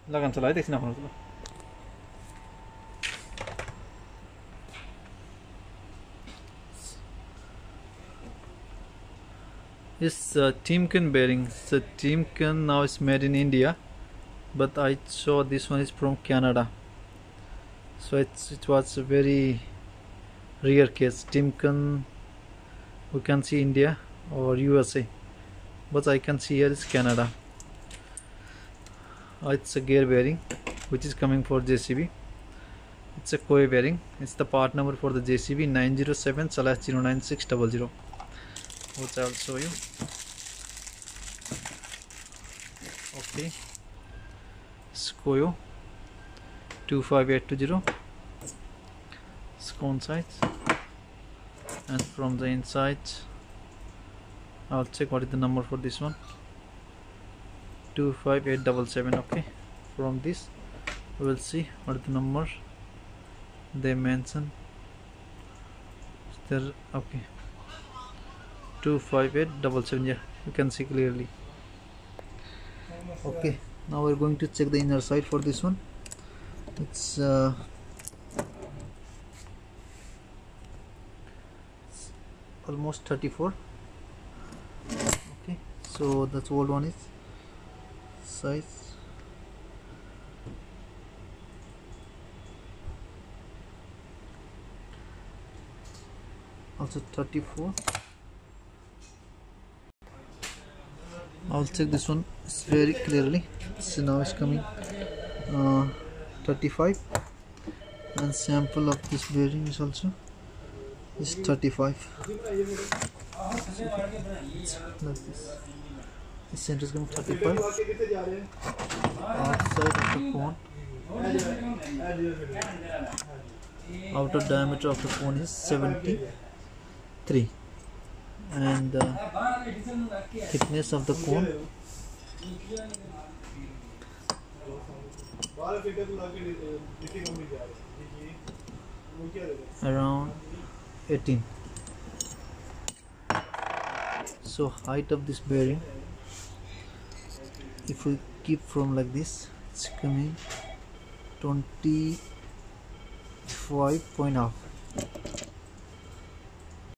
लगान चला है देखना होगा तो This Timken bearing. So Timken now is made in India, but I saw this one is from Canada. So it was a very rare case. Timken, we can see India or USA, but I can see here is Canada. It's a gear bearing which is coming for JCB. It's a coil bearing. It's the part number for the JCB 907/09600, which I will show you. Okay, Scoyo 25820 scone sides, and from the inside I'll check what is the number for this one. 25877. Okay, from this we will see what is the number they mention. Is there? Okay, 25877. Yeah, you can see clearly. Okay, now we're going to check the inner side for this one. It's almost 34. Okay, so that's old one is size. Also 34. I'll check this one very clearly. So now it's coming 35, and sample of this bearing is also is 35. So like this. The center is coming 35. Outside of the cone, outer diameter of the cone is 73, and the thickness of the cone around 18. So height of this bearing, if we keep from like this, it's coming 25.5.